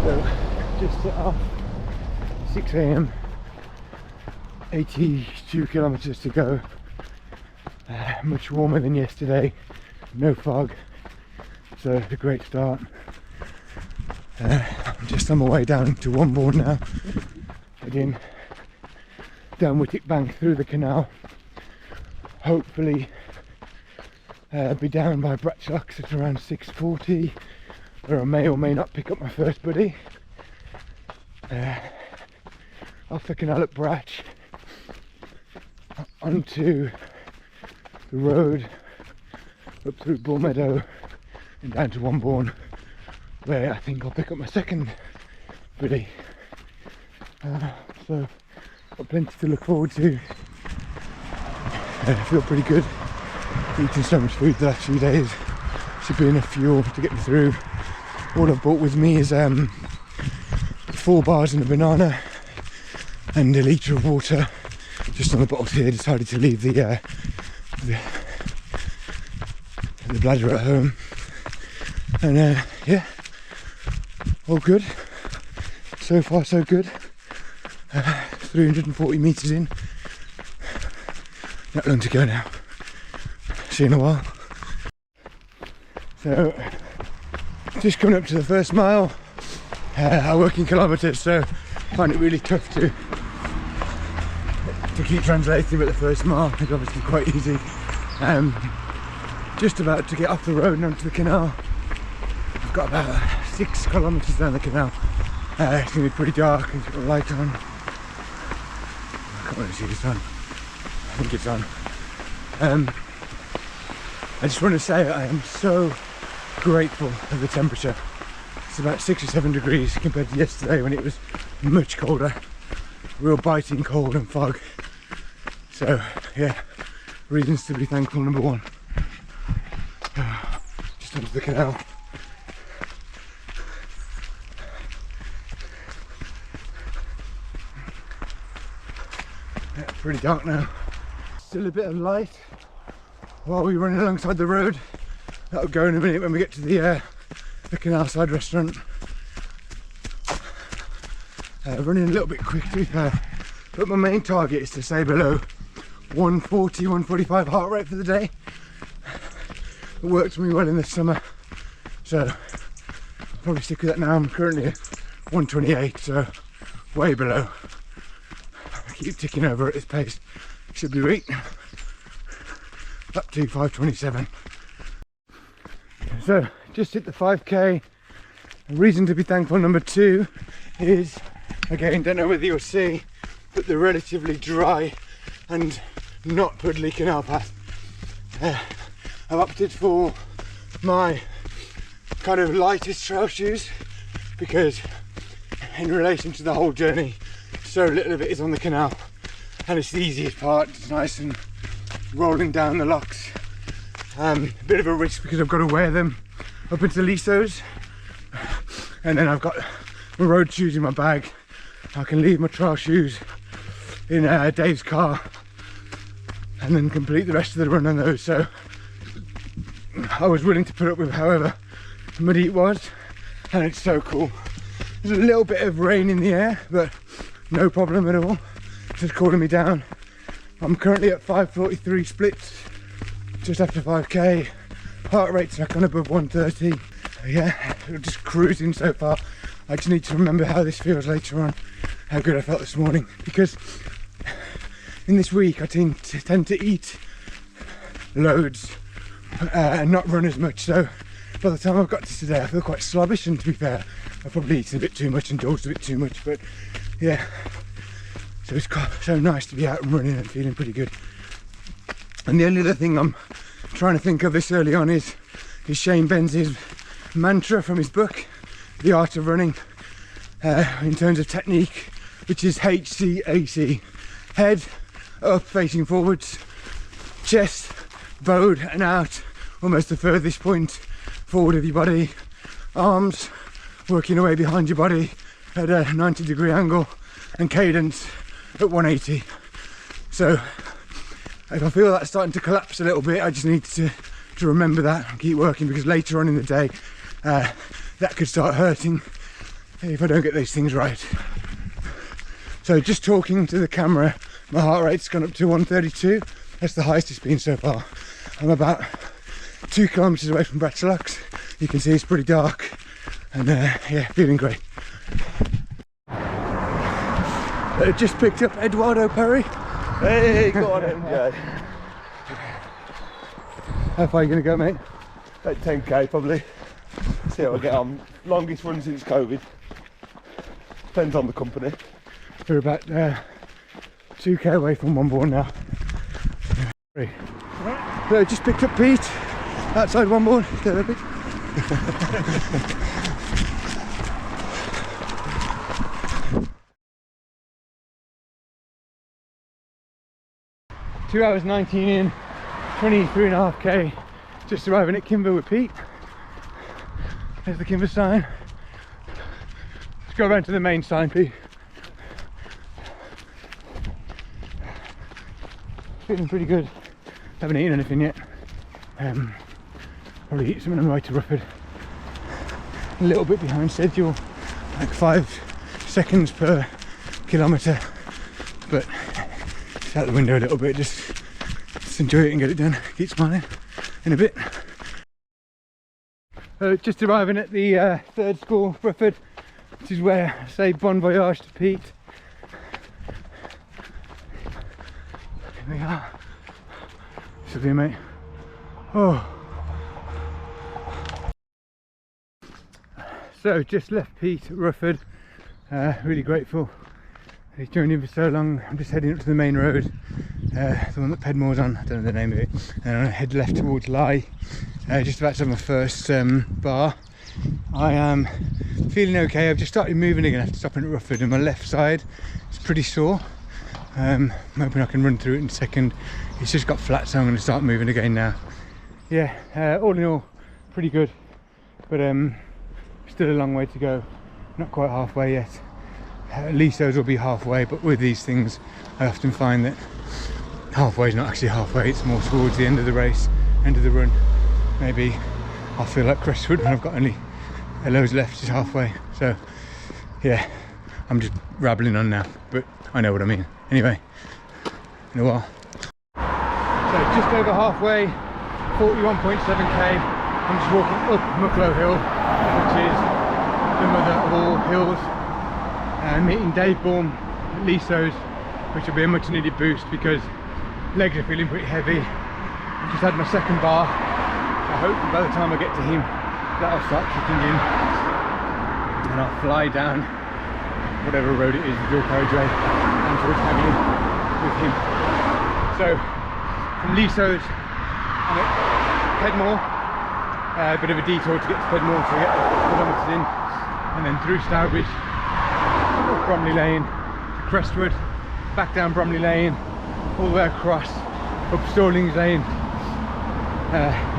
So just set off, 6 AM, 82 kilometers to go. Much warmer than yesterday, no fog, so it's a great start. I'm just on my way down to Womborne now, heading down Whittick Bank through the canal. Hopefully be down by Bratchlocks at around 6:40, where I may or may not pick up my first buddy. Off the canal at Bratch, onto the road up through Bull Meadow and down to Womborne, where I think I'll pick up my second buddy. So got plenty to look forward to. I feel pretty good. Eating so much food the last few days, should be enough fuel to get me through. All I've brought with me is 4 bars and a banana and a litre of water. Just on the bottles here, decided to leave the bladder at home. And yeah, all good. So far so good. 340 metres in. Not long to go now. See you in a while. So, just coming up to the first mile. I work in kilometres, so I find it really tough to keep translating, but the first mile is obviously quite easy. Just about to get off the road and onto the canal. I've got about 6 kilometres down the canal. It's going to be pretty dark, and it's got a light on. I can't really see the sun. I think it's on. I just want to say I am so grateful for the temperature. It's about 6 or 7 degrees compared to yesterday when it was much colder. Real biting cold and fog. So yeah, reasons to be thankful, number one. Just onto the canal. Yeah, pretty dark now. Still a bit of light while we're running alongside the road. That'll go in a minute when we get to the canal side restaurant. Running a little bit quick to be fair, but my main target is to stay below 140, 145 heart rate for the day. It worked for me well in the summer, so I'll probably stick with that now. I'm currently at 128, so way below. I keep ticking over at this pace. Should be right up to 5:27. So just hit the 5k. Reason to be thankful number 2 is, again, don't know whether you'll see, but the relatively dry and not puddly canal path. I've opted for my kind of lightest trail shoes because in relation to the whole journey, so little of it is on the canal and it's the easiest part. It's nice and rolling down the locks. A bit of a risk because I've got to wear them up into Lisos, and then I've got my road shoes in my bag. I can leave my trail shoes in Dave's car and then complete the rest of the run on those. So I was willing to put up with however muddy it was, and it's so cool. There's a little bit of rain in the air, but no problem at all. It's just cooling me down. I'm currently at 5:43 splits, just after 5k. Heart rate's back on above 130. Yeah, just cruising so far. I just need to remember how this feels later on, how good I felt this morning, because in this week I tend to eat loads and not run as much. So by the time I've got to today, I feel quite sluggish, and to be fair, I've probably eaten a bit too much, indulged a bit too much, but yeah. So it's so nice to be out and running and feeling pretty good. And the only other thing I'm trying to think of this early on is Shane Benz's mantra from his book, The Art of Running, in terms of technique, which is HCAC. Head up facing forwards, chest bowed and out, almost the furthest point forward of your body, arms working away behind your body at a 90-degree angle, and cadence at 180. So if I feel that's starting to collapse a little bit, I just need to remember that and keep working, because later on in the day that could start hurting. if I don't get these things right. So just talking to the camera, my heart rate's gone up to 132. That's the highest it's been so far. I'm about 2 kilometres away from Bratslax. You can see it's pretty dark, and yeah, feeling great. Just picked up Eduardo Perry. Hey, go on MJ. How far are you going to go, mate? About 10k probably. See how I get on. Longest run since COVID. Depends on the company. We're about 2k away from Womborne now. So just picked up Pete outside Womborne. Get a bit. 2 hours 19 in, 23.5k. Just arriving at Kimber with Pete. There's the Kimber sign. Let's go around to the main sign, Pete. Feeling pretty good. Haven't eaten anything yet. Probably eat something on the way to Rufford. A little bit behind schedule, like 5 seconds per kilometre, but it's out the window a little bit. Just enjoy it and get it done. Keep smiling. In a bit. Just arriving at the third school, Rufford, which is where I say bon voyage to Pete. Here we are. This will be, mate. Oh. So just left Pete at Rufford. Really grateful. He's joined in for so long. I'm just heading up to the main road, the one that Pedmore's on. I don't know the name of it. And I'm gonna head left towards Lye. Just about to have my first bar. I am feeling okay. I've just started moving again after stopping at Rufford, and my left side is pretty sore. I'm hoping I can run through it in a second. It's just got flat, so I'm going to start moving again now. Yeah, all in all, pretty good, but still a long way to go. Not quite halfway yet. At least those will be halfway, but with these things I often find that halfway is not actually halfway, it's more towards the end of the race, end of the run. Maybe I'll feel like Crestwood when I've got only a loads left, is halfway. So yeah, I'm just rabbling on now, but I know what I mean. Anyway, in a while. So just over halfway, 41.7k. I'm just walking up Mucklow Hill, which is the mother of all hills. Meeting Dave Baum at Liso's, which will be a much needed boost because legs are feeling pretty heavy. I've just had my second bar. I hope that by the time I get to him, that'll start kicking in, and I'll fly down whatever road it is, the dual carriageway, and towards Hagley with him. So from Liso's, I'm at Pedmore, a bit of a detour to get to Pedmore to get the kilometres in, and then through Stourbridge, up Bromley Lane, to Crestwood, back down Bromley Lane, all the way across, up Stallings Lane,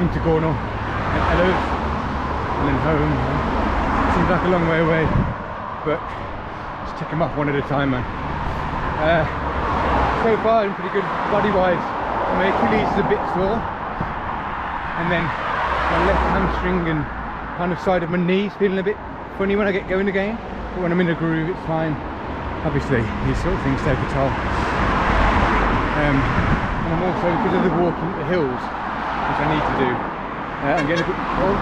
into Gornal, and Ellows, and then home. Seems like a long way away, but just tick them off one at a time, man. So far I'm pretty good body wise. My Achilles is a bit sore, and then my left hamstring and kind of side of my knees feeling a bit funny when I get going again, but when I'm in a groove it's fine. Obviously these sort of things take a toll, and I'm also, because of the walking the hills, which I need to do, I'm getting a bit cold.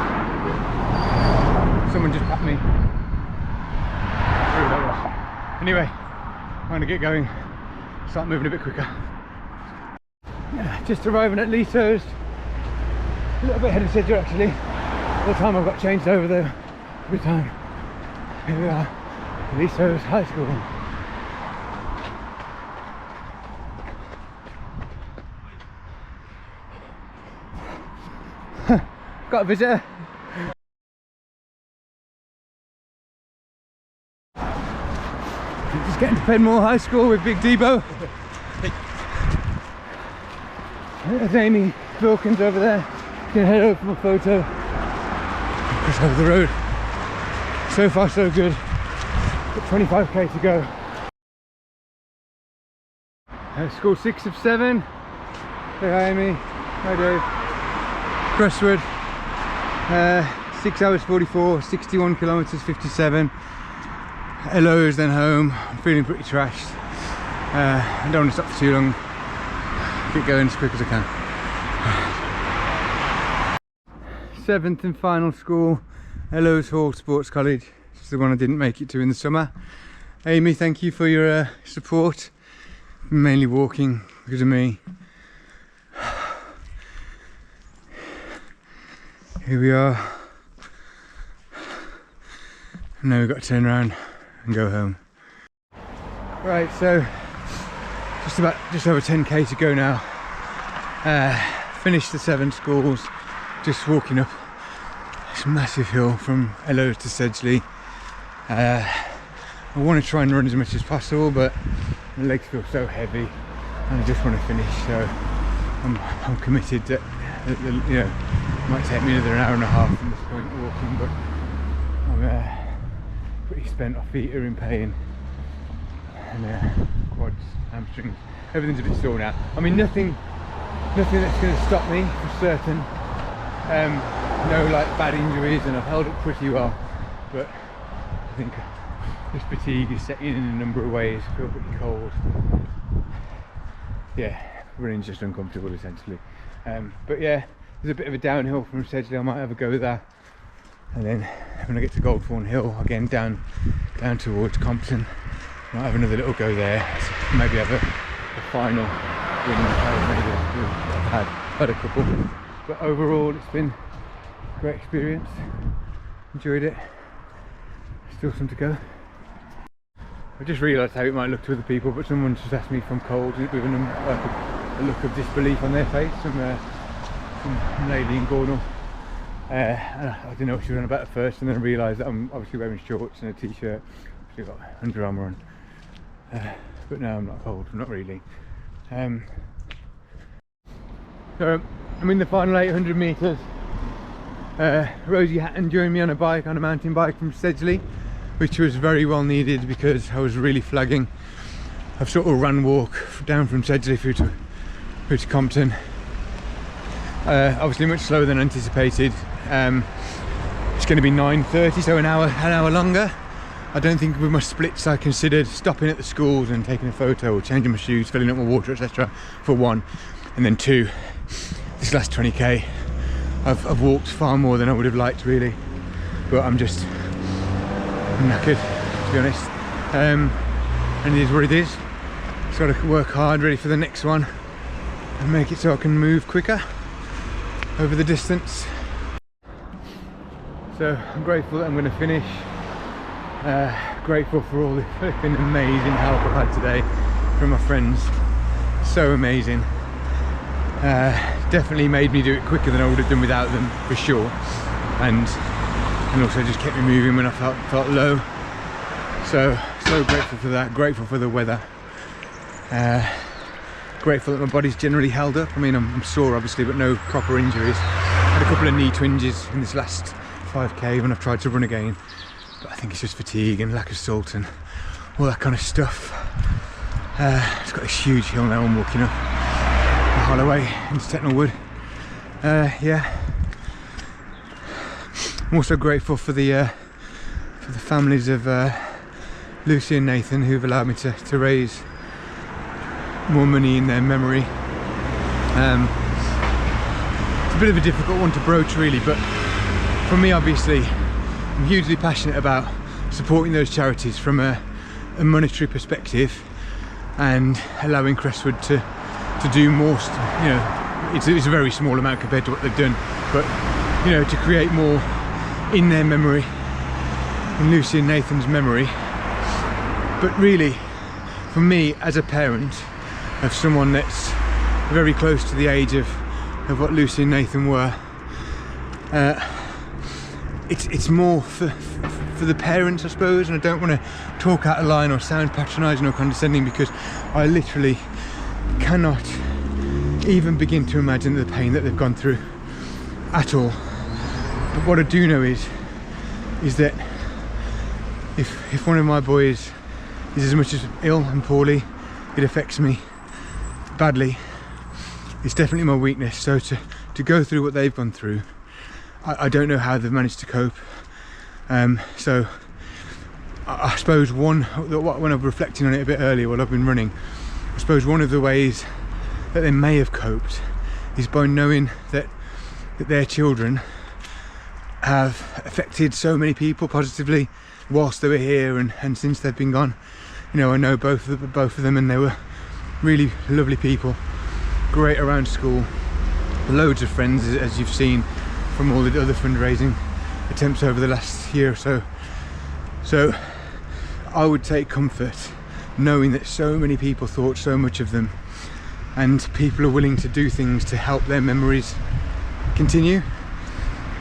Someone just pat me. That was. Anyway, I'm going to get going, start moving a bit quicker. Yeah, just arriving at Liso's, a little bit ahead of schedule actually. All the time I've got changed over though, every time. Here we are, Liso's High School. Got a visitor. Just getting to Pedmore High School with Big Debo. There's Amy Wilkins over there. Gonna head over for a photo. Just over the road. So far so good. Got 25k to go. School 6 of 7. Say hi Amy. Hi Dave. Crestwood. 6 hours 44, 61 kilometres 57. Hello's, then home. I'm feeling pretty trashed. I don't want to stop for too long. Keep going as quick as I can. 7th and final school, Hello's Hall Sports College. It's the one I didn't make it to in the summer. Amy, thank you for your support. Mainly walking because of me. Here we are. Now we've got to turn around and go home. Right, so just over 10k to go now. Finished the 7 schools, just walking up this massive hill from Hello's to Sedgley. I want to try and run as much as possible, but my legs feel so heavy and I just want to finish, so I'm committed that, you know, it might take me another hour and a half from this point walking, but I'm pretty spent. Our feet are in pain and quads, hamstrings, everything's a bit sore now. I mean, nothing that's going to stop me for certain. No like bad injuries, and I've held up pretty well, but I think this fatigue is setting in a number of ways. I feel pretty cold. Yeah, running's just uncomfortable essentially. But yeah, there's a bit of a downhill from Sedgley. I might have a go with that, and then when I get to Goldthorn Hill again, down towards Compton, I might have another little go there. So maybe have a final winning trail. Maybe I've had a couple, but overall it's been a great experience. Enjoyed it. Still some to go. I just realised how it might look to other people, but someone just asked me if I'm cold with a look of disbelief on their face. Some lady in Gornal. And I didn't know what she was on about at first, and then I realised that I'm obviously wearing shorts and a t-shirt. I've got Under Armour on. But no, I'm not cold, not really. So I'm in the final 800 metres. Rosie Hatton joined me on a mountain bike from Sedgley, which was very well needed because I was really flagging. I've sort of run walk down from Sedgley through to Compton. Obviously much slower than anticipated. It's going to be 9:30, so an hour longer. I don't think with my splits I considered stopping at the schools and taking a photo or changing my shoes, filling up my water, etc. for 1, and then 2, this last 20k I've walked far more than I would have liked really, but I'm just knackered, to be honest. And it is what it is. Just got to work hard, ready for the next one, and make it so I can move quicker over the distance. So I'm grateful that I'm going to finish. Grateful for all the flipping amazing help I've had today from my friends. So amazing. Definitely made me do it quicker than I would have done without them, for sure. And also just kept me moving when I felt low. So grateful for that. Grateful for the weather. Grateful that my body's generally held up. I mean, I'm sore obviously, but no proper injuries. Had a couple of knee twinges in this last 5k when I've tried to run again, but I think it's just fatigue and lack of salt and all that kind of stuff. It's got this huge hill now I'm walking up the Holloway into Tetnall Wood. Yeah, I'm also grateful for the families of Lucy and Nathan, who've allowed me to raise more money in their memory. It's a bit of a difficult one to broach really, but for me obviously I'm hugely passionate about supporting those charities from a monetary perspective and allowing Crestwood to do more. You know, it's a very small amount compared to what they've done, but you know, to create more in their memory, in Lucy and Nathan's memory. But really, for me as a parent of someone that's very close to the age of what Lucy and Nathan were, it's more for the parents, I suppose. And I don't want to talk out of line or sound patronising or condescending, because I literally cannot even begin to imagine the pain that they've gone through at all. But what I do know is that if one of my boys is as much as ill and poorly, it affects me badly. It's definitely my weakness. So to go through what they've gone through, I don't know how they've managed to cope. So I suppose when I'm reflecting on it a bit earlier while I've been running, I suppose one of the ways that they may have coped is by knowing that their children have affected so many people positively whilst they were here and since they've been gone. You know, I know both of them, and they were really lovely people, great around school, loads of friends, as you've seen from all the other fundraising attempts over the last year or so. So I would take comfort knowing that so many people thought so much of them, and people are willing to do things to help their memories continue.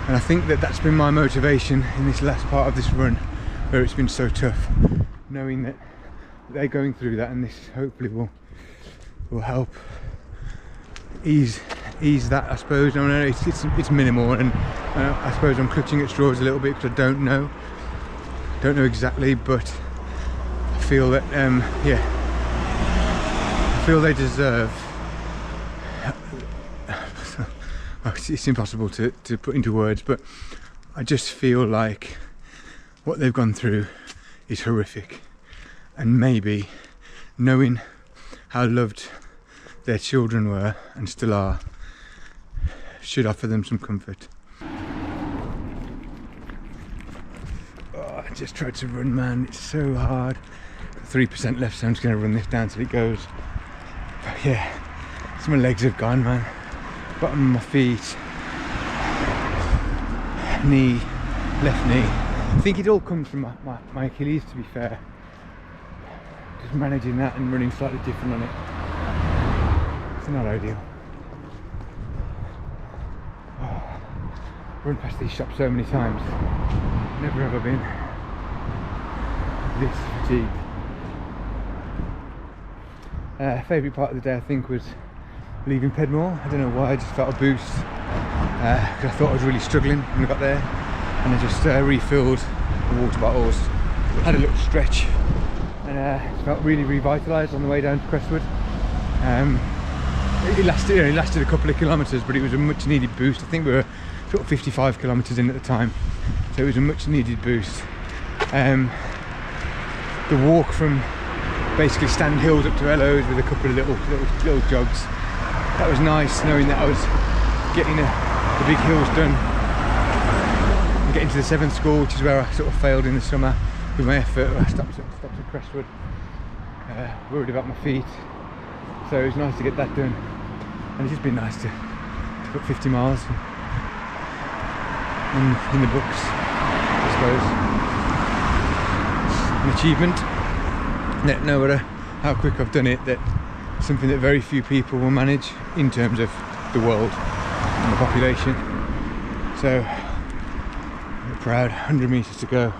And I think that that's been my motivation in this last part of this run, where it's been so tough, knowing that they're going through that, and this hopefully will help ease that, I suppose. I know it's minimal, and I suppose I'm clutching at straws a little bit because I don't know exactly, but I feel that yeah, I feel they deserve. It's impossible to put into words, but I just feel like what they've gone through is horrific, and maybe knowing how loved their children were and still are should offer them some comfort. Oh, I just tried to run, man, it's so hard. 3% left, so I'm just going to run this down till it goes. But yeah, so my legs have gone, man. Bottom of my feet, knee, left knee. I think it all comes from my Achilles, to be fair. Just managing that and running slightly different on it. It's not ideal. Oh, run past these shops so many times. Never ever been this fatigued. Favourite part of the day, I think, was leaving Pedmore. I don't know why, I just felt a boost because I thought I was really struggling when I got there, and I just refilled the water bottles, had a little stretch, and felt really revitalised on the way down to Crestwood. It lasted a couple of kilometres, but it was a much needed boost. I think we were sort of 55 kilometres in at the time, so it was a much needed boost. The walk from basically Stand Hills up to Ellows with a couple of little jogs, that was nice, knowing that I was getting the big hills done and getting to the 7th school, which is where I sort of failed in the summer with my effort. I stopped at Crestwood, worried about my feet, so it was nice to get that done, and it's just been nice to put 50 miles in the books, I suppose. An achievement that no matter how quick I've done it, that something that very few people will manage in terms of the world and the population. So I'm proud. 100 metres to go.